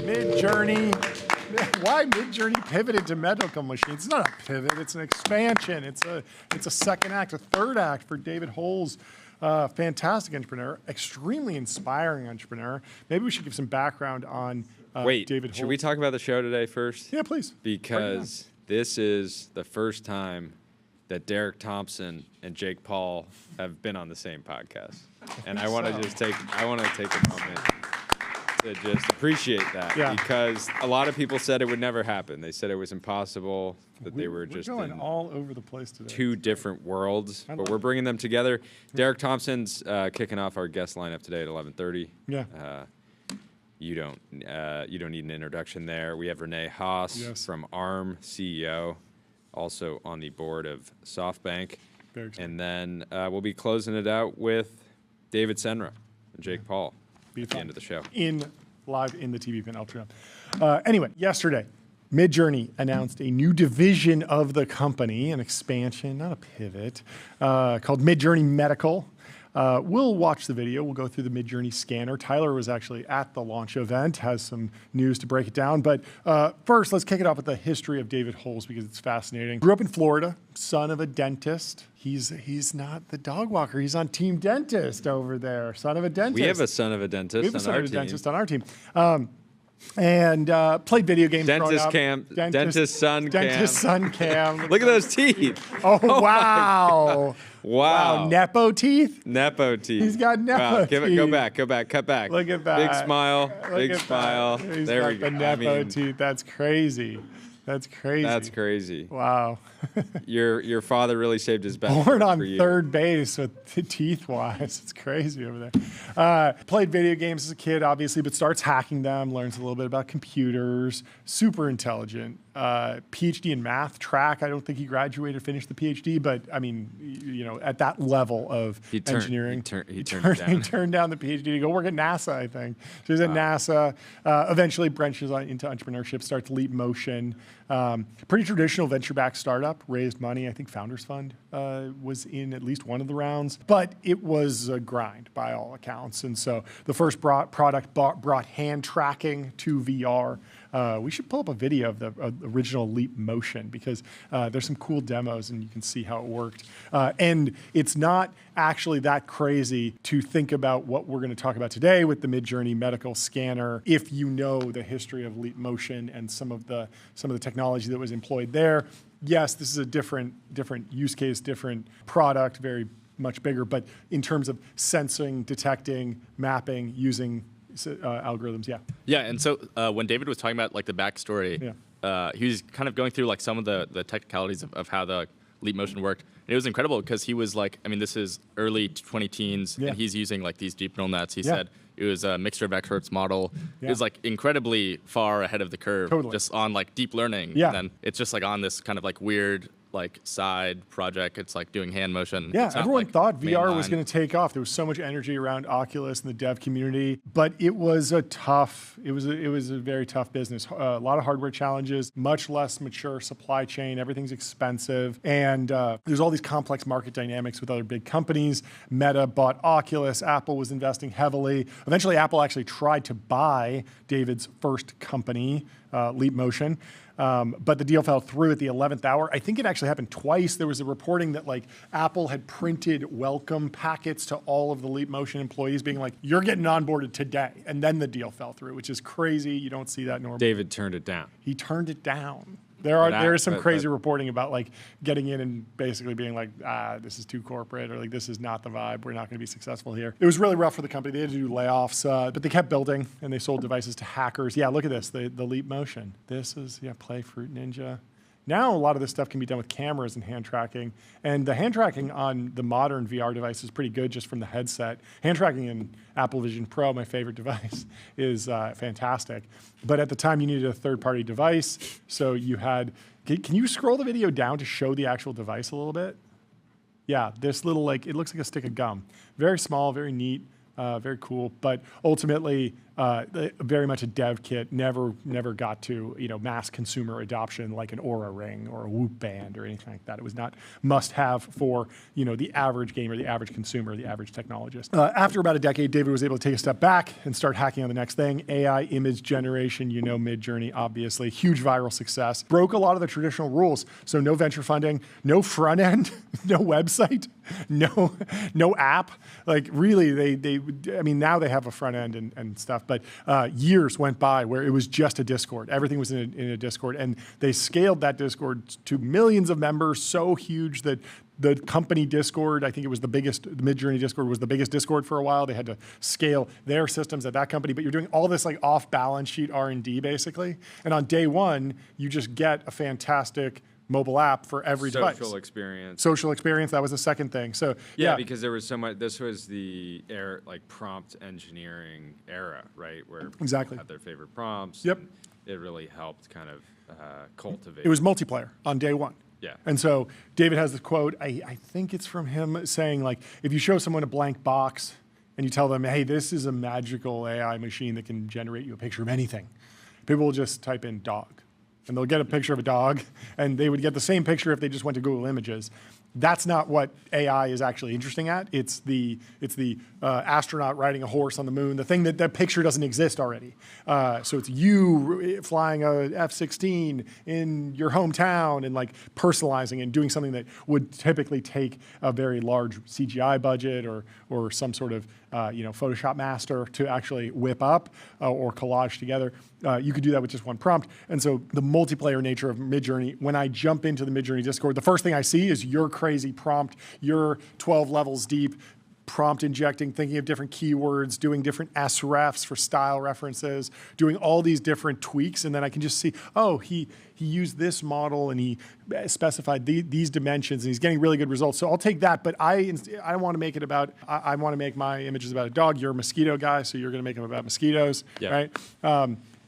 Midjourney. Why Midjourney pivoted to medical machines? It's not a pivot, it's an expansion. It's a second act, a third act for David Holz. Fantastic entrepreneur, extremely inspiring entrepreneur. Maybe we should give some background on David Holz. Should we talk about the show today first? Yeah, please. Because this is the first time that Derek Thompson and Jake Paul have been on the same podcast. And I want to just take a moment to just appreciate that, because a lot of people said it would never happen. They said it was impossible, that they were just going all over the place today. Two different worlds, but we're bringing them together. Derek Thompson's kicking off our guest lineup today at 11:30. Yeah. You don't need an introduction there. We have Renee Haas from ARM, CEO, also on the board of SoftBank. And then we'll be closing it out with David Senra and Jake Paul at the end of the show. Live in the TBPN Ultra. Anyway, yesterday, Midjourney announced a new division of the company, an expansion, not a pivot, called Midjourney Medical. We'll watch the video. We'll go through the Midjourney scanner. Tyler was actually at the launch event, has some news to break it down. But first, let's kick it off with the history of David Holz, because it's fascinating. Grew up in Florida, son of a dentist. He's not the dog walker. He's on Team Dentist over there, son of a dentist. We have a son of a dentist on our team. And played video games. Dentist cam. Dentist son cam. Look at those teeth. Oh, wow. Wow. Nepo teeth? Nepo teeth. He's got Nepo teeth. Go back, cut back. Look at that. Big smile, big smile. He's there got we go. The Nepo teeth. That's crazy. That's crazy. Wow. Your father really saved his best. Born on third base with teeth-wise. It's crazy over there. Played video games as a kid, obviously, but starts hacking them, learns a little bit about computers. Super intelligent. PhD in math track. I don't think he graduated or finished the PhD, but I mean, at that level of engineering. He turned down the PhD to go work at NASA, I think. So he's at NASA, eventually branches into entrepreneurship, starts Leap Motion. Pretty traditional venture-backed startup, raised money. I think Founders Fund was in at least one of the rounds, but it was a grind by all accounts. And so the first product brought hand tracking to VR. We should pull up a video of the original Leap Motion, because there's some cool demos and you can see how it worked. And it's not actually that crazy to think about what we're going to talk about today with the Midjourney Medical scanner, if you know the history of Leap Motion and some of the technology that was employed there. Yes, this is a different use case, different product, very much bigger, but in terms of sensing, detecting, mapping, using algorithms, Yeah, and so when David was talking about like the backstory, he was kind of going through like some of the technicalities of how the Leap Motion worked. And it was incredible because he was like, I mean, this is early 20-teens, and he's using like these deep neural nets. He said it was a mixture of experts model. It was like incredibly far ahead of the curve, just on like deep learning. And then it's just like on this kind of like weird like side project. It's like doing hand motion. Yeah, everyone thought VR was going to take off. There was so much energy around Oculus and the dev community, but it was a very tough business. A lot of hardware challenges, much less mature supply chain. Everything's expensive, and there's all these complex market dynamics with other big companies. Meta bought Oculus. Apple was investing heavily. Eventually, Apple actually tried to buy David's first company, Leap Motion. But the deal fell through at the 11th hour. I think it actually happened twice. There was a reporting that like Apple had printed welcome packets to all of the Leap Motion employees being like, you're getting onboarded today. And then the deal fell through, which is crazy. You don't see that normally. David turned it down. He turned it down. There is some crazy reporting about like getting in and basically being like, this is too corporate, or like this is not the vibe. We're not going to be successful here. It was really rough for the company. They had to do layoffs, but they kept building and they sold devices to hackers. Yeah, look at this, the Leap Motion. This is Play Fruit Ninja. Now a lot of this stuff can be done with cameras and hand tracking, and the hand tracking on the modern VR device is pretty good just from the headset. Hand tracking in Apple Vision Pro, my favorite device, is fantastic. But at the time you needed a third-party device, so you had, can you scroll the video down to show the actual device a little bit? Yeah, this little, like, it looks like a stick of gum. Very small, very neat. Very cool, but ultimately very much a dev kit, never got to mass consumer adoption like an Aura Ring or a Whoop Band or anything like that. It was not must-have for the average gamer, the average consumer, the average technologist. After about a decade, David was able to take a step back and start hacking on the next thing, AI image generation. Midjourney, obviously, huge viral success. Broke a lot of the traditional rules. So no venture funding, no front end, no website, no app. Like really, now they have a front end and stuff, but years went by where it was just a Discord. Everything was in a Discord, and they scaled that Discord to millions of members, so huge that the company Discord, I think it was the Midjourney Discord was the biggest Discord for a while. They had to scale their systems at that company, but you're doing all this like off balance sheet R&D basically. And on day one, you just get a fantastic mobile app for every device. Social experience. Social experience, that was the second thing. So yeah, because there was so much, this was the prompt engineering era, right? Where exactly people had their favorite prompts. Yep. It really helped kind of cultivate. It was multiplayer on day one. Yeah. And so David has this quote, I think it's from him, saying like, if you show someone a blank box and you tell them, hey, this is a magical AI machine that can generate you a picture of anything, people will just type in dog. And they'll get a picture of a dog, and they would get the same picture if they just went to Google Images. That's not what AI is actually interesting at. It's the astronaut riding a horse on the moon, the thing that picture doesn't exist already. So it's you flying a F-16 in your hometown and like personalizing and doing something that would typically take a very large CGI budget or some sort of Photoshop master to actually whip up or collage together. You could do that with just one prompt. And so the multiplayer nature of Midjourney, when I jump into the Midjourney Discord, the first thing I see is your crazy prompt, your 12 levels deep, prompt injecting, thinking of different keywords, doing different srefs for style references, doing all these different tweaks, and then I can just see, oh, he used this model and he specified these dimensions, and he's getting really good results. So I'll take that, but I want to make it about, I want to make my images about a dog. You're a mosquito guy, so you're going to make them about mosquitoes, right?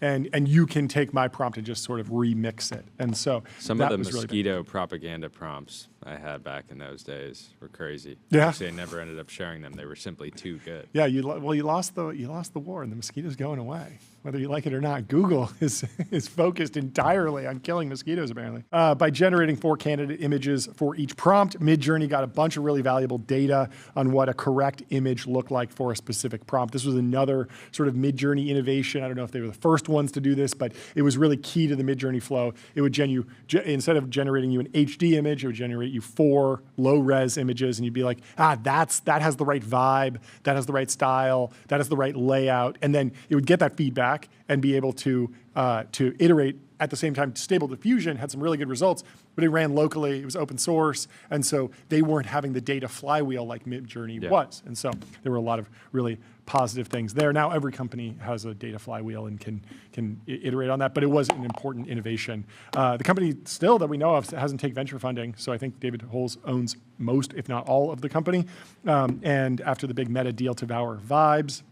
And you can take my prompt and just sort of remix it. And so some of the mosquito propaganda prompts I had back in those days were crazy. Yeah. Actually, I never ended up sharing them. They were simply too good. Yeah, you lost the war, and the mosquitoes going away. Whether you like it or not, Google is focused entirely on killing mosquitoes, apparently. By generating 4 candidate images for each prompt, Midjourney got a bunch of really valuable data on what a correct image looked like for a specific prompt. This was another sort of Midjourney innovation. I don't know if they were the first ones to do this, but it was really key to the Midjourney flow. It would instead of generating you an HD image, it would generate you 4 low-res images, and you'd be like, that has the right vibe, that has the right style, that has the right layout, and then it would get that feedback and be able to iterate at the same time. Stable Diffusion had some really good results, but it ran locally, it was open source, and so they weren't having the data flywheel like Midjourney was. And so there were a lot of really positive things there. Now every company has a data flywheel and can iterate on that, but it was an important innovation. The company still that we know of hasn't taken venture funding, so I think David Holz owns most, if not all, of the company. And after the big Meta deal to Devour Vibes,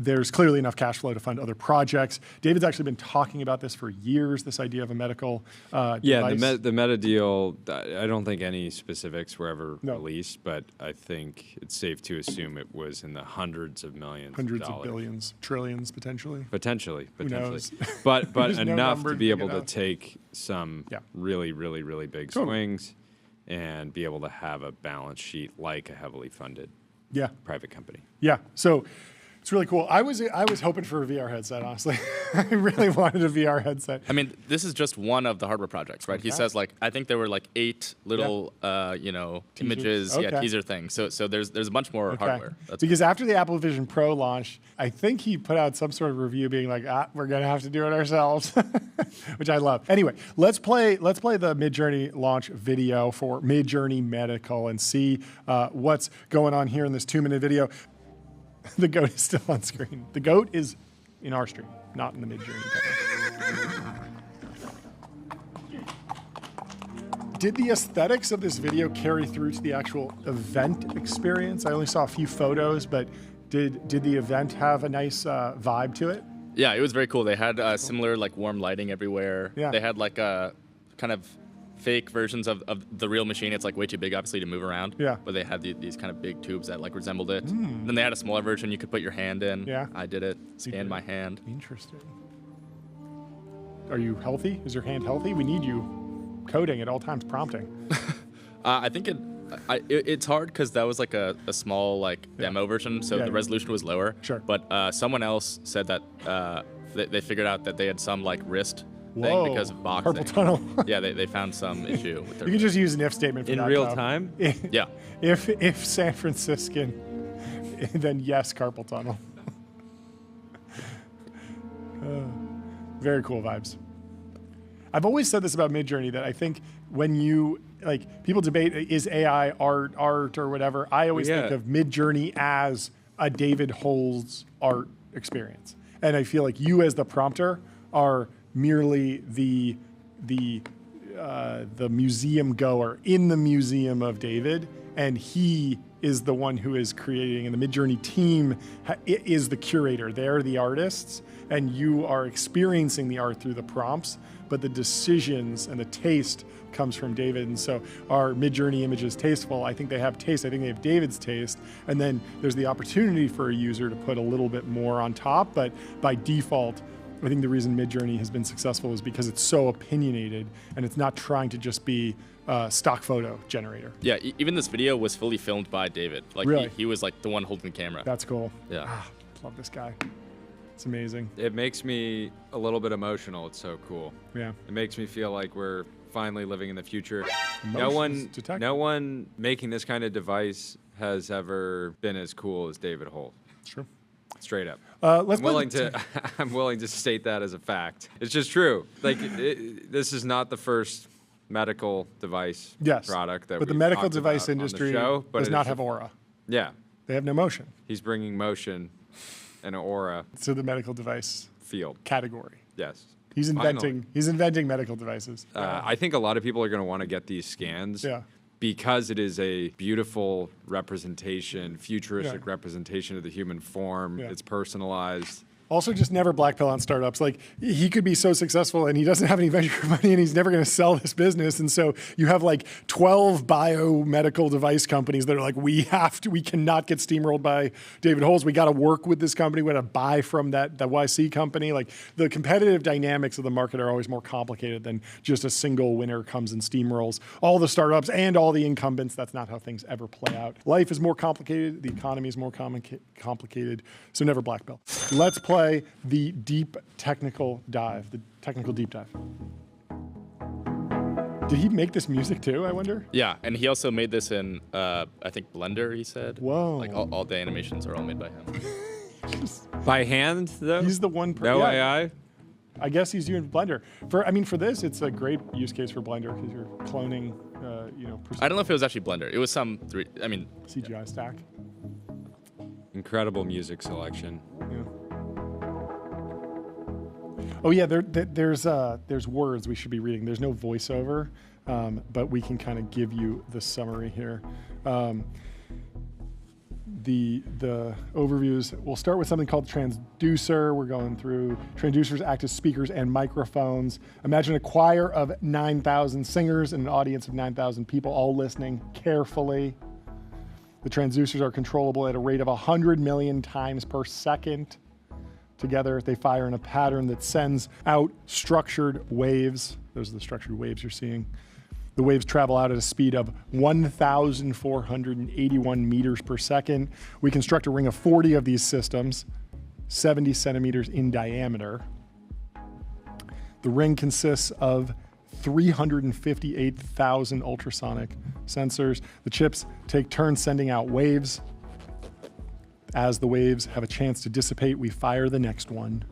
there's clearly enough cash flow to fund other projects. David's actually been talking about this for years, this idea of a medical device. The Meta deal, I don't think any specifics were ever released, but I think it's safe to assume it was in the hundreds of millions Hundreds of dollars. Of billions, trillions, potentially. Potentially. Who knows? But There's no enough number to be big able to enough. take some really, really, really big swings and be able to have a balance sheet like a heavily funded private company. Yeah, so it's really cool. I was hoping for a VR headset, honestly. I really wanted a VR headset. I mean, this is just one of the hardware projects, right? He says I think there were 8 little images, teaser things. So there's a bunch more hardware. Because after the Apple Vision Pro launch, I think he put out some sort of review being like, we're gonna have to do it ourselves, which I love. Anyway, let's play the Midjourney launch video for Midjourney Medical and see what's going on here in this 2-minute video. The goat is still on screen. The goat is in our stream, not in the Midjourney. Did the aesthetics of this video carry through to the actual event experience? I only saw a few photos, but did the event have a nice vibe to it? Yeah, it was very cool. They had similar warm lighting everywhere. Yeah. They had a kind of fake versions of the real machine. It's like way too big, obviously, to move around. Yeah. But they had these kind of big tubes that like resembled it. Then they had a smaller version you could put your hand in. Yeah. I did it. Scanned my hand. Interesting. Are you healthy? Is your hand healthy? We need you coding at all times, prompting. I think it's hard because that was like a small like demo version, so the resolution was lower. Sure. But someone else said that they figured out that they had some like wrist Whoa. thing because of boxing. Carpal tunnel. Yeah, they found some issue with their You can just use an if statement for In that, real though. time? Yeah. If San Franciscan, then yes, carpal tunnel. Very cool vibes. I've always said this about Midjourney, that I think when you, like, people debate, is AI art or whatever, I always think of Midjourney as a David Holz art experience. And I feel like you as the prompter are merely the museum goer in the museum of David, and he is the one who is creating, and the Midjourney team is the curator. They're the artists, and you are experiencing the art through the prompts, but the decisions and the taste comes from David. And so our Midjourney image is tasteful. I think they have taste. I think they have David's taste. And then there's the opportunity for a user to put a little bit more on top, but by default, I think the reason Midjourney has been successful is because it's so opinionated and it's not trying to just be a stock photo generator. Yeah, even this video was fully filmed by David. Like Really? he was like the one holding the camera. That's cool. Yeah. Love this guy. It's amazing. It makes me a little bit emotional. It's so cool. Yeah. It makes me feel like we're finally living in the future. Emotions detected. No one making this kind of device has ever been as cool as David Holt. It's true. Straight up. Let's I'm willing to state that as a fact. It's just true. Like this is not the first medical device product that. But the we've medical talked device about on the industry show, but does it not is- have aura. Yeah, They have no motion. he's bringing motion and an aura To the medical device field. category. Yes. He's Finally. inventing medical devices. I think a lot of people are going to want to get these scans. Yeah. Because it is a beautiful representation, futuristic Yeah. representation of the human form. Yeah. It's personalized. Also, just never black pill on startups. Like, he could be so successful and he doesn't have any venture money and he's never going to sell this business. And so you have like 12 biomedical device companies that are like, we cannot get steamrolled by David Holz. We got to work with this company. We got to buy from that YC company. Like, the competitive dynamics of the market are always more complicated than just a single winner comes and steamrolls all the startups and all the incumbents. That's not how things ever play out. Life is more complicated. The economy is more complicated. So never black pill. Let's play the deep technical dive, the technical deep dive. Did he make this music too, I wonder? Yeah, and he also made this in I think Blender. He said. Whoa. Like all the animations are all made by him. By hand, though? He's the one. No AI? I guess he's using Blender. For this, it's a great use case for Blender because you're cloning, I don't know if it was actually Blender. It was some CGI stack. Incredible music selection. Yeah. Oh yeah, there's words we should be reading. There's no voiceover, but we can kind of give you the summary here. The overviews. We'll start with something called transducer. We're going through transducers act as speakers and microphones. Imagine a choir of 9,000 singers and an audience of 9,000 people all listening carefully. The transducers are controllable at a rate of 100 million times per second. Together, they fire in a pattern that sends out structured waves. Those are the structured waves you're seeing. The waves travel out at a speed of 1,481 meters per second. We construct a ring of 40 of these systems, 70 centimeters in diameter. The ring consists of 358,000 ultrasonic sensors. The chips take turns sending out waves. As the waves have a chance to dissipate, we fire the next one.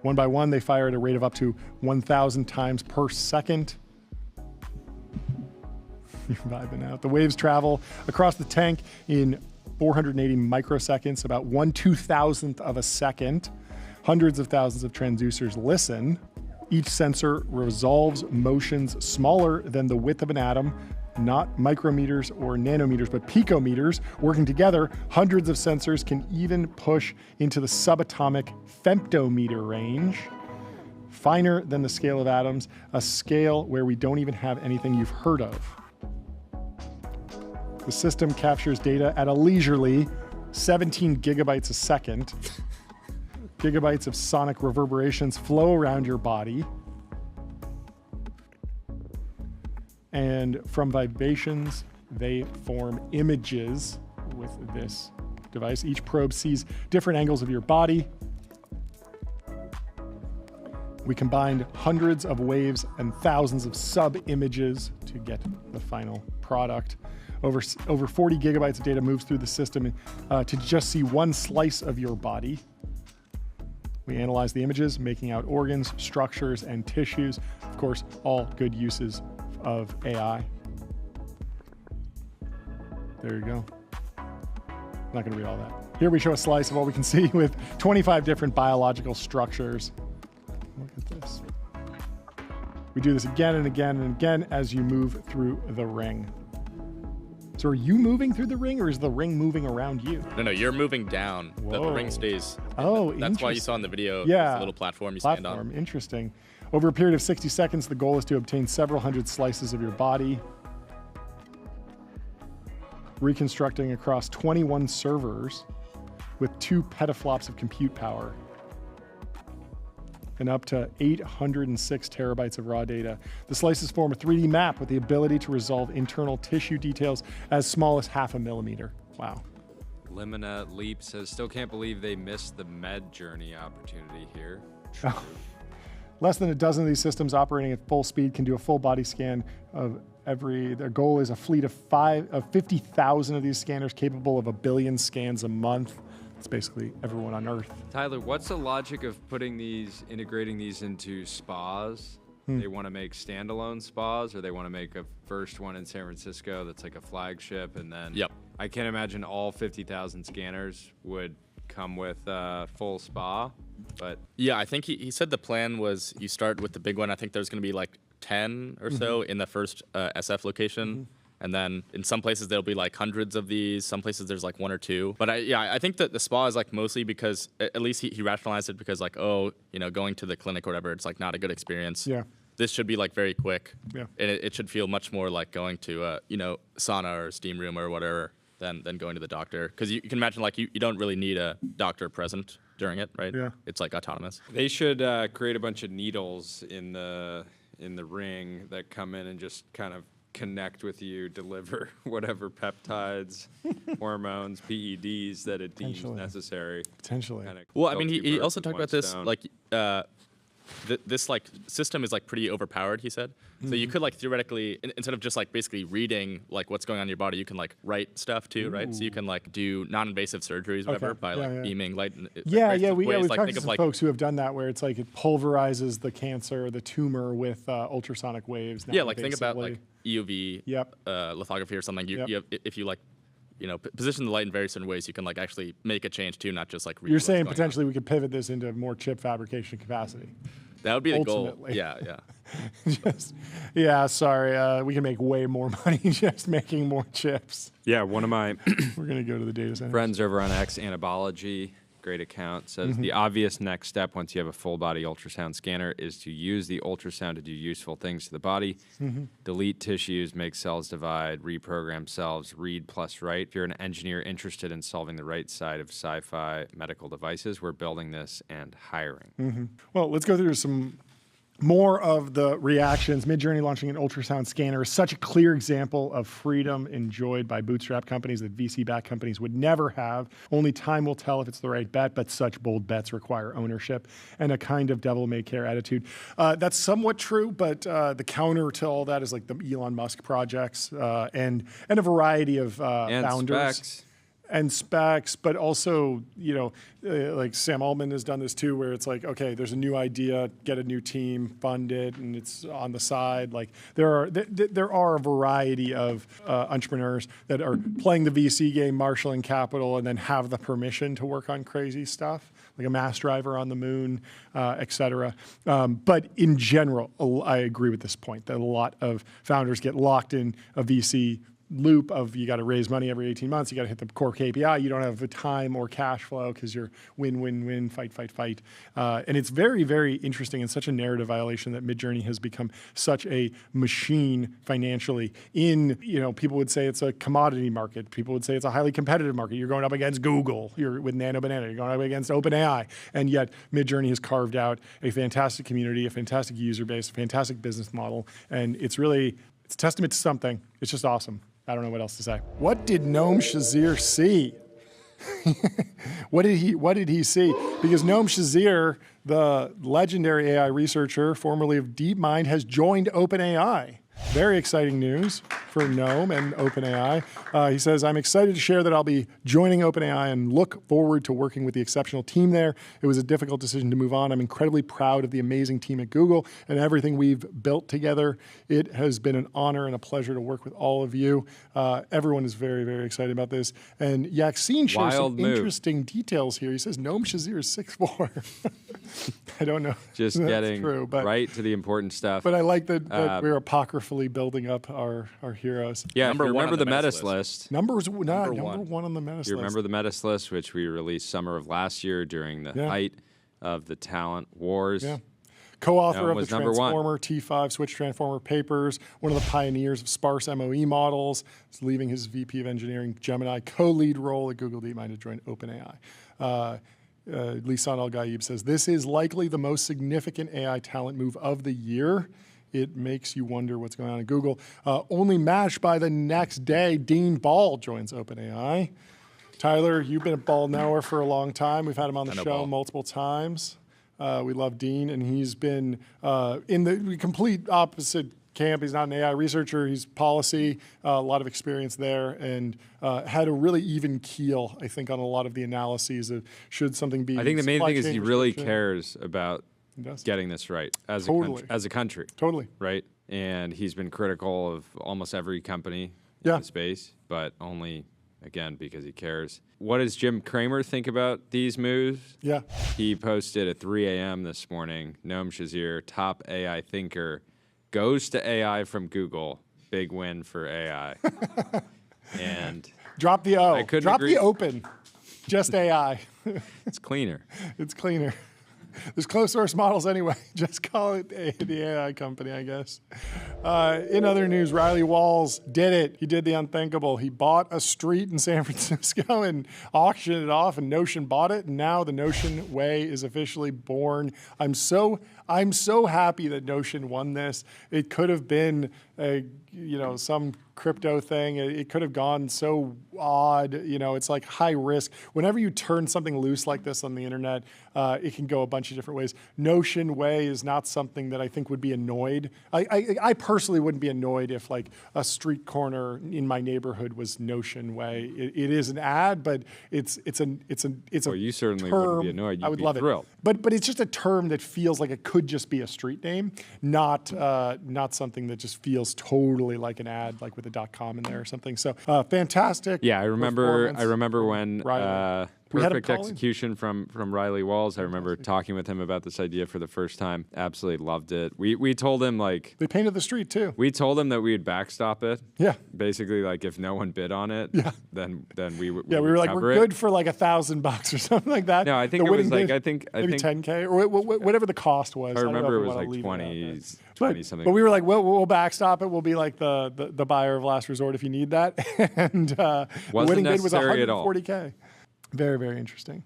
One by one, they fire at a rate of up to 1,000 times per second. You're vibing out. The waves travel across the tank in 480 microseconds, about 1/2000th of a second. Hundreds of thousands of transducers listen. Each sensor resolves motions smaller than the width of an atom, not micrometers or nanometers, but picometers. Working together, hundreds of sensors can even push into the subatomic femtometer range. finer than the scale of atoms, a scale where we don't even have anything you've heard of. The system captures data at a leisurely 17 gigabytes a second. Gigabytes of sonic reverberations flow around your body. And from vibrations, they form images with this device. Each probe sees different angles of your body. We combined hundreds of waves and thousands of sub-images to get the final product. Over 40 gigabytes of data moves through the system to just see one slice of your body. We analyze the images, making out organs, structures, and tissues. Of course, all good uses of AI. There you go. Not going to read all that. Here we show a slice of what we can see with 25 different biological structures. Look at this. We do this again and again and again as you move through the ring. So are you moving through the ring, or is the ring moving around you? No, you're moving down. The ring stays. Oh, that's why you saw in the video. Yeah, there's a little platform you stand on. Interesting. Over a period of 60 seconds, the goal is to obtain several hundred slices of your body, reconstructing across 21 servers with 2 petaflops of compute power and up to 806 terabytes of raw data. The slices form a 3D map with the ability to resolve internal tissue details as small as 0.5 millimeter. Wow. Limina Leap says, still can't believe they missed the Midjourney opportunity here. Less than a dozen of these systems operating at full speed can do a full body scan of their goal is a fleet of 50,000 of these scanners capable of 1 billion scans a month. It's basically everyone on Earth. Tyler, what's the logic of integrating these into spas? They want to make standalone spas, or they want to make a first one in San Francisco that's like a flagship, and then I can't imagine all 50,000 scanners would come with a full spa, but yeah, I think he said the plan was you start with the big one. I think there's going to be like 10 or so in the first SF location. And then in some places there'll be like hundreds of these. Some places there's like 1 or 2. But I think that the spa is like mostly because, at least he rationalized it because like, going to the clinic or whatever, it's like not a good experience. Yeah. This should be like very quick. Yeah. And it should feel much more like going to sauna or steam room or whatever than going to the doctor. Because you can imagine like you don't really need a doctor present during it, right? Yeah. It's like autonomous. they should create a bunch of needles in the ring that come in and just kind of connect with you, deliver whatever peptides, hormones, PEDs that it deems necessary. Potentially. Well, I mean, he also talked about this, like, this like system is like pretty overpowered, he said. So you could like theoretically, instead of just like basically reading like what's going on in your body, you can like write stuff too, right? So you can like do non-invasive surgeries, whatever, by like beaming light. We've talked to some folks who have done that, where it's like it pulverizes the cancer, the tumor with ultrasonic waves. Yeah, like think about like EUV lithography or something. If you like, position the light in very certain ways, you can like actually make a change too, not just like. You're saying potentially we could pivot this into more chip fabrication capacity. That would be the goal. Ultimately. Yeah. Sorry. We can make way more money just making more chips. Yeah, one of my We're going to go to the data center. friends over on X Anabology, great account, says the obvious next step once you have a full body ultrasound scanner is to use the ultrasound to do useful things to the body, delete tissues, make cells divide, reprogram cells, read plus write. If you're an engineer interested in solving the right side of sci-fi medical devices, we're building this and hiring. Well, let's go through some more of the reactions. Midjourney launching an ultrasound scanner is such a clear example of freedom enjoyed by bootstrap companies that VC-backed companies would never have. Only time will tell if it's the right bet, but such bold bets require ownership and a kind of devil-may-care attitude. That's somewhat true, but the counter to all that is like the Elon Musk projects and a variety of founders. Specs. And specs, but also, like Sam Altman has done this too, where it's like, okay, there's a new idea, get a new team, fund it, and it's on the side. Like there are a variety of entrepreneurs that are playing the VC game, marshaling capital, and then have the permission to work on crazy stuff, like a mass driver on the moon, et cetera. But in general, I agree with this point that a lot of founders get locked in a VC loop of you got to raise money every 18 months, you got to hit the core KPI, you don't have the time or cash flow because you're win, win, win, fight, fight, fight. And it's very, very interesting and such a narrative violation that Midjourney has become such a machine financially. People would say it's a commodity market. People would say it's a highly competitive market. You're going up against Google. You're with Nano Banana. You're going up against OpenAI. And yet Midjourney has carved out a fantastic community, a fantastic user base, a fantastic business model. And it's a testament to something. It's just awesome. I don't know what else to say. What did Noam Shazeer see? What did he see? Because Noam Shazeer, the legendary AI researcher, formerly of DeepMind, has joined OpenAI. Very exciting news for Noam and OpenAI. He says, I'm excited to share that I'll be joining OpenAI and look forward to working with the exceptional team there. It was a difficult decision to move on. I'm incredibly proud of the amazing team at Google and everything we've built together. It has been an honor and a pleasure to work with all of you. Everyone is very, very excited about this. And Yaxine shares some interesting details here. He says, Noam Shazeer is 6'4". I don't know. Just getting true, right to the important stuff. But I like that we're apocryphally building up our heroes. Yeah, remember the Metis list. Number one on the Metis list. You remember the Metis list, which we released summer of last year during the height of the talent wars. Yeah. Co-author of the Transformer T5 Switch Transformer papers, one of the pioneers of sparse MOE models. He's leaving his VP of Engineering Gemini co-lead role at Google DeepMind to join OpenAI. Lisan Al-Gaib says, this is likely the most significant AI talent move of the year. It makes you wonder what's going on at Google. Only matched by the next day, Dean Ball joins OpenAI. Tyler, you've been a Ball knower for a long time. We've had him on the show multiple times. We love Dean, and he's been in the complete opposite camp. He's not an AI researcher. He's policy, a lot of experience there, and had a really even keel, I think, on a lot of the analyses of should something be. I think the main thing is he really cares about getting this right as a country. Totally. Right? And he's been critical of almost every company in the space, but only, again, because he cares. What does Jim Cramer think about these moves? Yeah. He posted at 3 a.m. this morning, Noam Shazeer, top AI thinker, goes to AI from Google. Big win for AI. And drop the O. Drop the open. Just AI. It's cleaner. It's cleaner. There's closed source models anyway. Just call it the AI company, I guess. In other news, Riley Walls did it. He did the unthinkable. He bought a street in San Francisco and auctioned it off, and Notion bought it. And now the Notion Way is officially born. I'm so happy that Notion won this. It could have been some crypto thing. It could have gone so odd. It's like high risk. Whenever you turn something loose like this on the internet, it can go a bunch of different ways. Notion Way is not something that I think would be annoyed. I personally wouldn't be annoyed if like a street corner in my neighborhood was Notion Way. It is an ad, but it's well, you certainly term. Wouldn't be annoyed. I would love thrilled. it. But it's just a term that feels like it could just be a street name, not something that just feels totally like an ad, like with a .com in there or something. So fantastic. Yeah, I remember when perfect execution from Riley Walls. I remember talking with him about this idea for the first time. Absolutely loved it. We told him like they painted the street too. We told him that we would backstop it. Yeah. Basically, like if no one bid on it, then we would. Yeah, we were like we're good for like $1,000 or something like that. No, I think it was like I think maybe $10K or whatever the cost was. I remember it was like 20 something. But we were like, we'll backstop it. We'll be like the buyer of last resort if you need that. And the winning bid was $140K. Very, very interesting.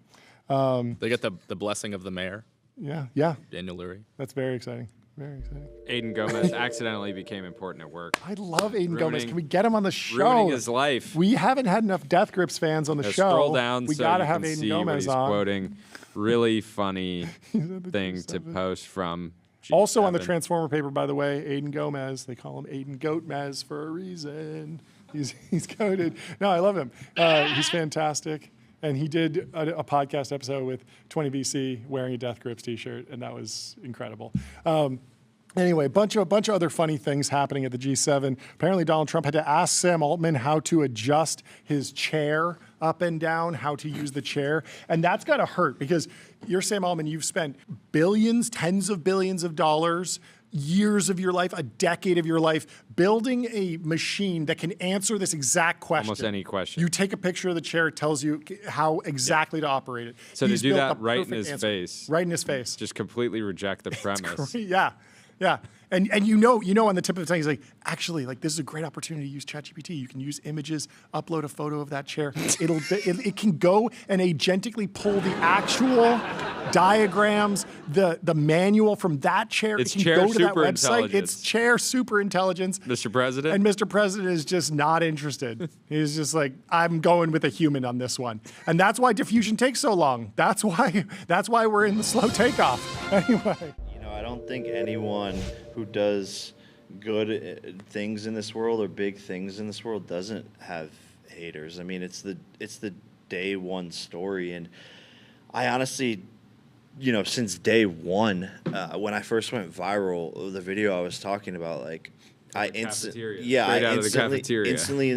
They get the blessing of the mayor. Yeah. Daniel Lurie. That's very exciting. Very exciting. Aiden Gomez accidentally became important at work. I love Aiden Gomez. Can we get him on the show? Ruining his life. We haven't had enough Death Grips fans on the show. Scroll down we so gotta you have can Aiden see Gomez what he's on. quoting. Really funny thing to post from G7. Also on the Transformer paper, by the way, Aiden Gomez. They call him Aiden Goatmez for a reason. He's coded. No, I love him. He's fantastic. And he did a podcast episode with 20VC wearing a Death Grips t-shirt, and that was incredible. Anyway, a bunch of other funny things happening at the G7. Apparently, Donald Trump had to ask Sam Altman how to adjust his chair up and down, how to use the chair. And that's got to hurt because you're Sam Altman, you've spent billions, tens of billions of dollars years of your life, a decade of your life, building a machine that can answer this exact question. Almost any question. You take a picture of the chair, it tells you how exactly to operate it. So He's to do built that a right in perfect his answer. face. Right in his face. Just completely reject the premise. Yeah, yeah. And you know on the tip of the tongue, he's like, actually, like this is a great opportunity to use ChatGPT. You can use images, upload a photo of that chair. It can go and agentically pull the actual diagrams, the manual from that chair. It's it can chair go to that super website. intelligence. It's chair super intelligence. Mr. President? And Mr. President is just not interested. He's just like, I'm going with a human on this one. And that's why diffusion takes so long. That's why we're in the slow takeoff. Anyway. I don't think anyone who does good things in this world or big things in this world doesn't have haters. I mean, it's the day one story, and I honestly, since day one, when I first went viral, the video I was talking about, like, instantly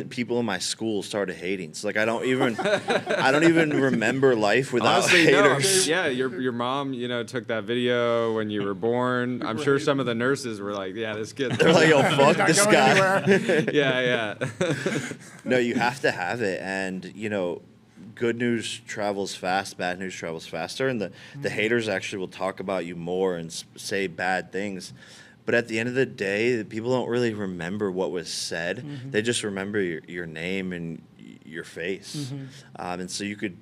people in my school started hating. So like I don't even remember life without haters. No, your mom, took that video when you were born. I'm sure some of the nurses were like, yeah, this kid. They're like, yo, fuck this guy. Yeah. No, you have to have it, and good news travels fast, bad news travels faster, and the haters actually will talk about you more and say bad things. But at the end of the day, people don't really remember what was said. Mm-hmm. They just remember your name and your face. Mm-hmm. And so you could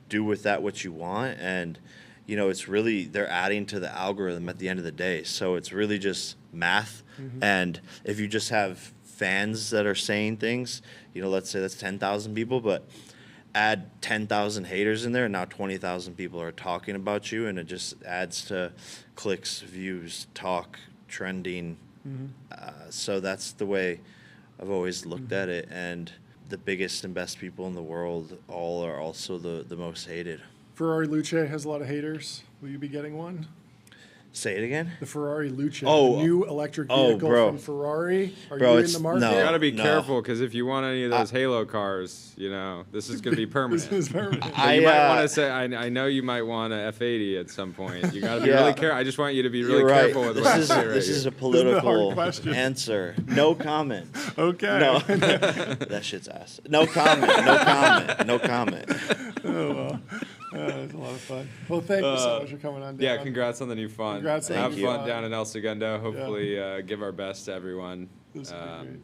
do with that what you want. And, it's really, they're adding to the algorithm at the end of the day. So it's really just math. Mm-hmm. And if you just have fans that are saying things, let's say that's 10,000 people, but add 10,000 haters in there, and now 20,000 people are talking about you, and it just adds to clicks, views, talk, trending. Mm-hmm. So that's the way I've always looked at it, and the biggest and best people in the world all are also the most hated. Ferrari Luce has a lot of haters. Will you be getting one? Say it again? The Ferrari Luce, the new electric vehicle from Ferrari. Are you in the market? No, you got to be careful, because if you want any of those Halo cars, this is going to be permanent. This is permanent. You might want to say, I know you might want an F80 at some point. You got to be really careful. I just want you to be really careful with what you say right This is a political answer. No comment. Okay. No. That shit's ass. No comment. No comment. Oh, well. It was a lot of fun. Well, thank you so much for coming on down. Yeah, congrats on the new fun. Congrats on Have fun down in El Segundo. Hopefully give our best to everyone. This will be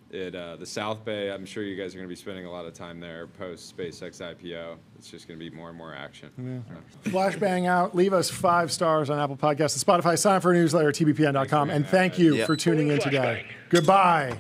great. The South Bay, I'm sure you guys are going to be spending a lot of time there post SpaceX IPO. It's just going to be more and more action. Yeah. Flashbang out. Leave us 5 stars on Apple Podcasts and Spotify. Sign up for a newsletter at TBPN.com. And thank you for tuning in today. Goodbye.